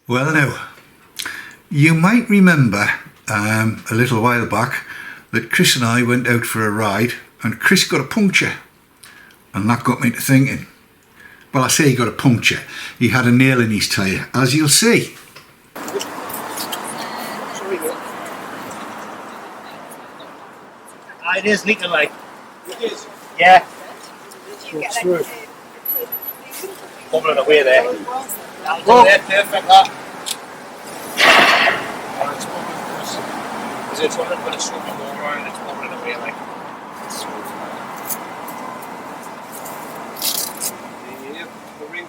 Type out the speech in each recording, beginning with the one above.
Well now, you might remember a little while back that Chris and I went out for a ride and Chris got a puncture, and that got me to thinking. Well, I say he got a puncture, he had a nail in his tyre, as you'll see. It is leaking like. It is? Yeah. It's through. Bubbling away there. That'll do there, perfect that. And it's bubbling because it's on it with a soap and water and it's bubbling away like. It's smooth. The ring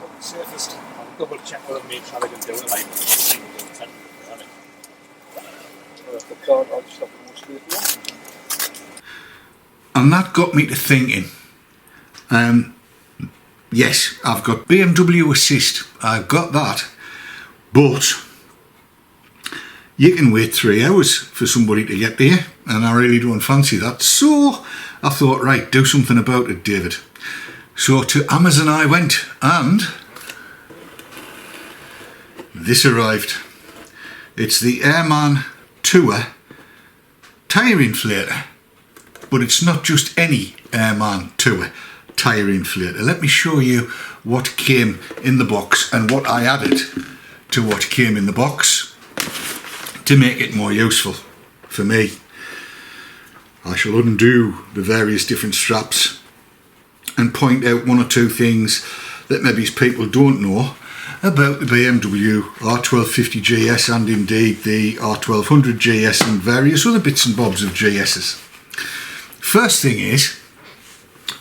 on the surface. I'll double check with them, make sure they can do it like. I'll just have the most straight. And that got me to thinking, yes, I've got BMW assist, I've got that, but you can wait 3 hours for somebody to get there, and I really don't fancy that. So I thought, right, do something about it, David. So to Amazon I went, and this arrived. It's the Airman Tour tyre inflator. But it's not just any Airman Tour tyre inflator. Let me show you what came in the box and what I added to what came in the box to make it more useful for me. I shall undo the various different straps and point out 1 or 2 things that maybe people don't know about the BMW R1250 GS and indeed the R1200 GS and various other bits and bobs of GS's. First thing is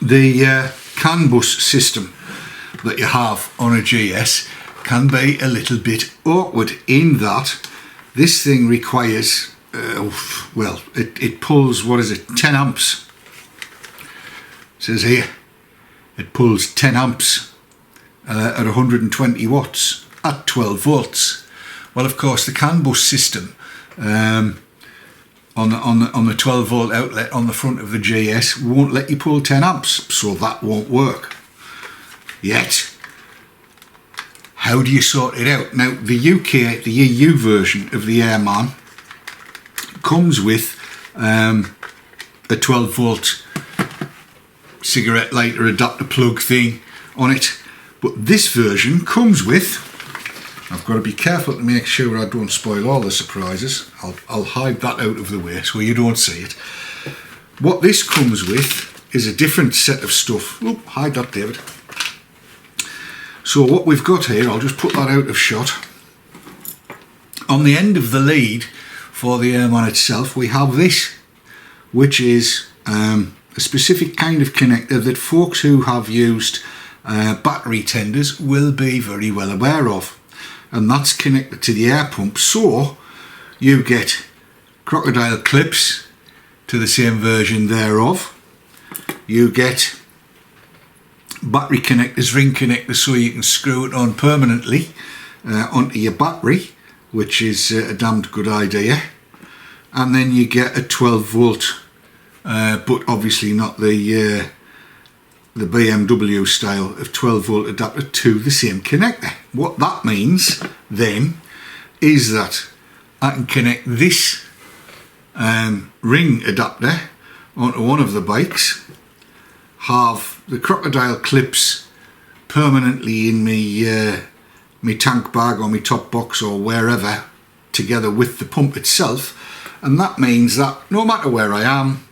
the CAN bus system that you have on a GS can be a little bit awkward in that this thing requires, well, it pulls, what is it, 10 amps. It says here, it pulls 10 amps at 120 watts at 12 volts. Well, of course, the CAN bus system on the 12 volt outlet on the front of the GS won't let you pull 10 amps, so that won't work yet. How do you sort it out? Now the EU version of the Airman comes with a 12 volt cigarette lighter adapter plug thing on it, but this version comes with, I've got to be careful to make sure I don't spoil all the surprises. I'll hide that out of the way so you don't see it. What this comes with is a different set of stuff. Oh, hide that, David. So what we've got here, I'll just put that out of shot. On the end of the lead for the Airman itself, we have this, which is a specific kind of connector that folks who have used battery tenders will be very well aware of. And that's connected to the air pump, so you get crocodile clips to the same version thereof. You get battery connectors, ring connectors, so you can screw it on permanently onto your battery, which is a damned good idea. And then you get a 12 volt, but obviously not the BMW style of 12 volt adapter to the same connector. What that means then is that I can connect this ring adapter onto one of the bikes, have the crocodile clips permanently in me tank bag or my top box or wherever, together with the pump itself, and that means that no matter where I am,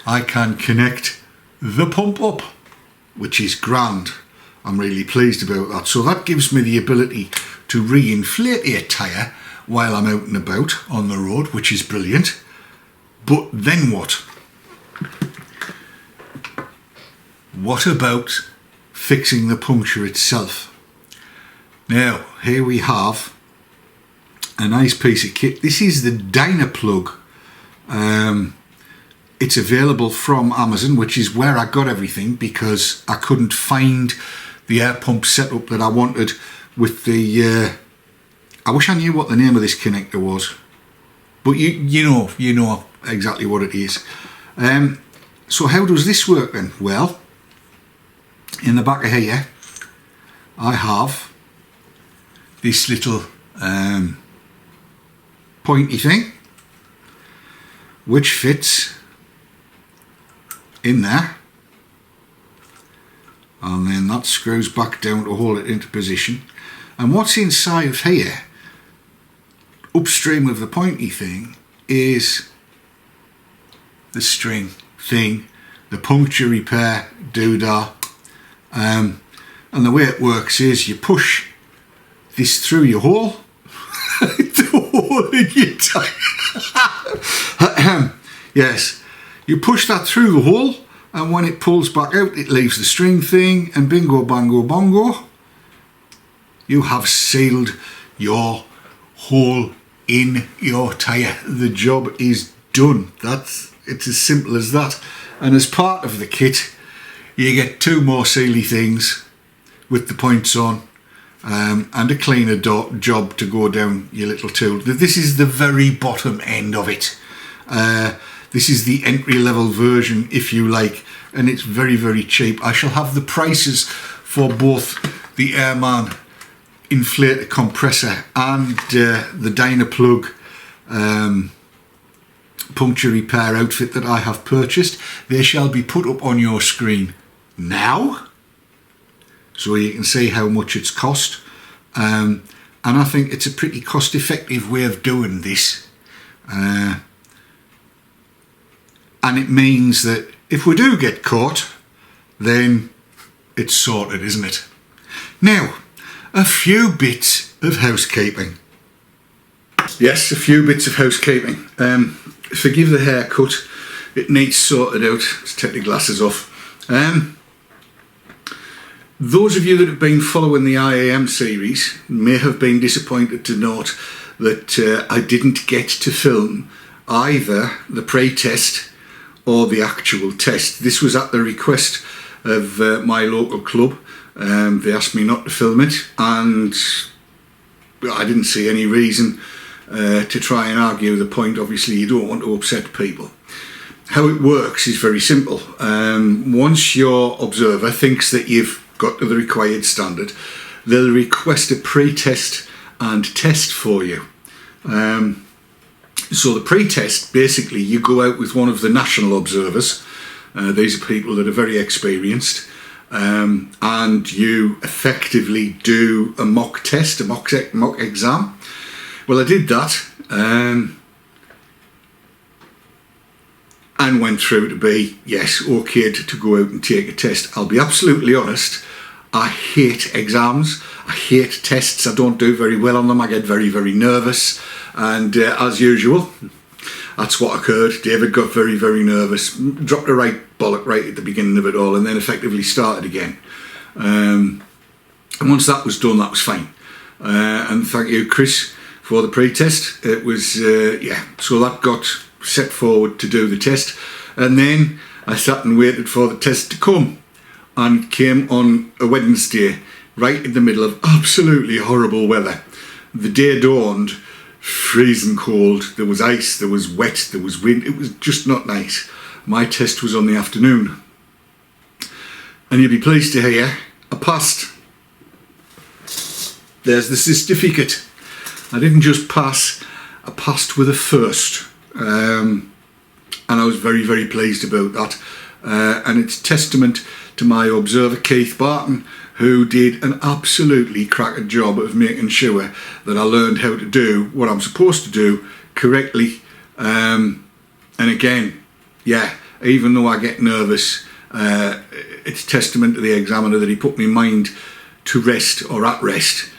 I can connect the pump up, which is grand. I'm really pleased about that. So that gives me the ability to re-inflate a tyre while I'm out and about on the road, which is brilliant. But then what? What about fixing the puncture itself? Now, here we have a nice piece of kit. This is the Dynaplug. It's available from Amazon, which is where I got everything because I couldn't find the air pump setup that I wanted with the I wish I knew what the name of this connector was, but you know exactly what it is. So how does this work then? Well, in the back of here I have this little pointy thing, which fits in there, and then that screws back down to hold it into position. And what's inside of here, upstream of the pointy thing, is the string thing, the puncture repair doodah. And the way it works is you push this through your hole, the hole in your tyre. Yes, you push that through the hole, and when it pulls back out, it leaves the string thing, and bingo, bango, bongo, you have sealed your hole in your tyre. The job is done. It's as simple as that. And as part of the kit, you get 2 more sealy things with the points on, and a cleaner job to go down your little tool. This is the very bottom end of it. This is the entry-level version, if you like, and it's very, very cheap. I shall have the prices for both the Airman inflator compressor and the Dynaplug puncture repair outfit that I have purchased. They shall be put up on your screen now, so you can see how much it's cost. And I think it's a pretty cost-effective way of doing this. And it means that if we do get caught, then it's sorted, isn't it? Now, a few bits of housekeeping. Yes, a few bits of housekeeping. Forgive the haircut, it needs sorted out. Let's take the glasses off. Those of you that have been following the IAM series may have been disappointed to note that I didn't get to film either the pre-test or the actual test. This was at the request of my local club. They asked me not to film it, and I didn't see any reason to try and argue the point. Obviously, you don't want to upset people. How it works is very simple. Once your observer thinks that you've got to the required standard, they'll request a pre-test and test for you. So the pre-test, basically, you go out with one of the national observers. These are people that are very experienced, and you effectively do a mock test, a mock exam. Well, I did that, and went through to be, yes, okayed to go out and take a test. I'll be absolutely honest, I hate exams, I hate tests, I don't do very well on them, I get very, very nervous, and as usual, that's what occurred. David got very, very nervous, dropped a right bollock right at the beginning of it all, and then effectively started again. And once that was done, that was fine. And thank you, Chris, for the pre-test. It was, yeah, so that got set forward to do the test, and then I sat and waited for the test to come, and came on a Wednesday, right in the middle of absolutely horrible weather. The day dawned, freezing cold, there was ice, there was wet, there was wind, it was just not nice. My test was on the afternoon, and you'll be pleased to hear I passed. There's the certificate. I didn't just pass, I passed with a first, and I was very, very pleased about that. And it's testament to my observer Keith Barton, who did an absolutely cracking job of making sure that I learned how to do what I'm supposed to do correctly. And again, yeah, even though I get nervous, it's testament to the examiner that he put my mind to rest, or at rest,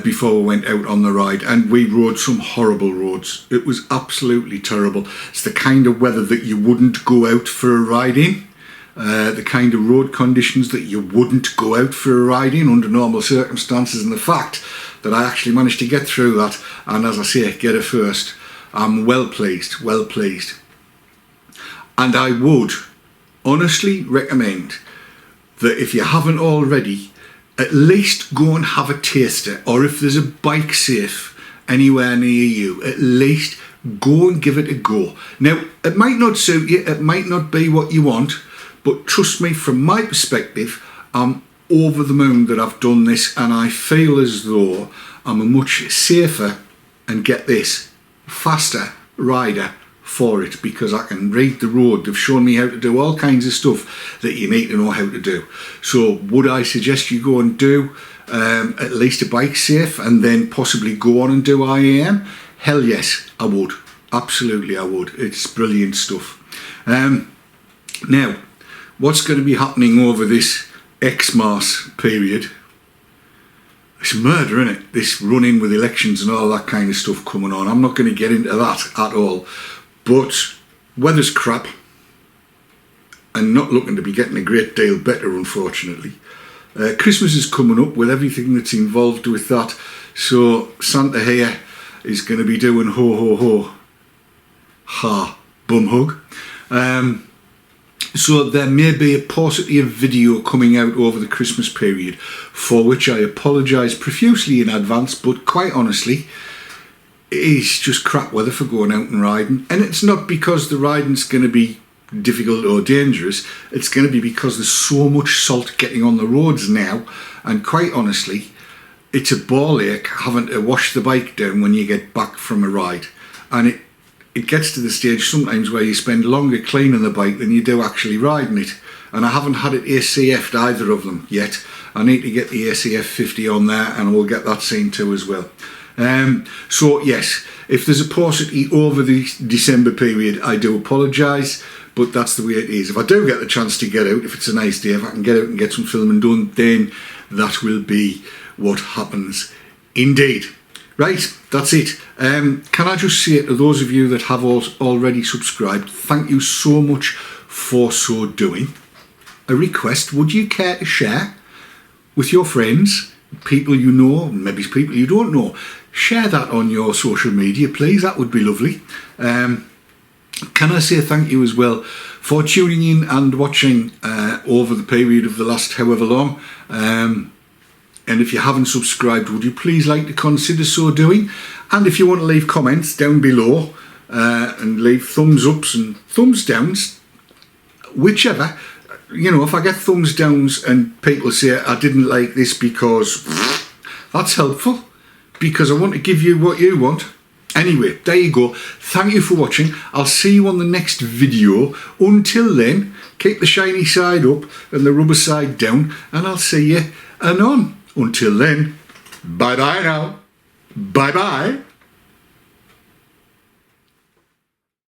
before we went out on the ride. And we rode some horrible roads. It was absolutely terrible. It's the kind of weather that you wouldn't go out for a ride in. The kind of road conditions that you wouldn't go out for a ride in under normal circumstances, and the fact that I actually managed to get through that, and as I say, get a first, I'm well pleased, well pleased. And I would honestly recommend that if you haven't already, at least go and have a taster, or if there's a bike safe anywhere near you, at least go and give it a go. Now, it might not suit you, it might not be what you want, but trust me, from my perspective, I'm over the moon that I've done this, and I feel as though I'm a much safer and get this faster rider for it, because I can read the road. They've shown me how to do all kinds of stuff that you need to know how to do. So would I suggest you go and do at least a bike safe and then possibly go on and do IAM? Hell yes, I would. Absolutely I would. It's brilliant stuff. Now, what's going to be happening over this Xmas period? It's murder, isn't it? This run-in with elections and all that kind of stuff coming on. I'm not going to get into that at all. But weather's crap and not looking to be getting a great deal better, unfortunately. Christmas is coming up with everything that's involved with that. So Santa here is going to be doing ho ho ho, ha, bum hug. So there may be a paucity of video coming out over the Christmas period, for which I apologise profusely in advance, but quite honestly, it's just crap weather for going out and riding. And it's not because the riding's going to be difficult or dangerous, it's going to be because there's so much salt getting on the roads now, and quite honestly, it's a ball ache having to wash the bike down when you get back from a ride. And it gets to the stage sometimes where you spend longer cleaning the bike than you do actually riding it. And I haven't had it ACF'd either of them yet. I need to get the ACF 50 on there, and we'll get that seen too as well. So yes, if there's a paucity over the December period, I do apologise, but that's the way it is. If I do get the chance to get out, if it's a nice day, if I can get out and get some filming done, then that will be what happens indeed. Right, that's it. Can I just say to those of you that have already subscribed, thank you so much for so doing. A request, would you care to share with your friends, people you know, maybe people you don't know? Share that on your social media, please. That would be lovely. Can I say thank you as well for tuning in and watching over the period of the last however long. And if you haven't subscribed, would you please like to consider so doing? And if you want to leave comments down below and leave thumbs ups and thumbs downs, whichever. You know, if I get thumbs downs and people say I didn't like this because, that's helpful, because I want to give you what you want. Anyway, there you go. Thank you for watching. I'll see you on the next video. Until then, keep the shiny side up and the rubber side down, and I'll see you anon. Until then, bye bye now. Bye bye.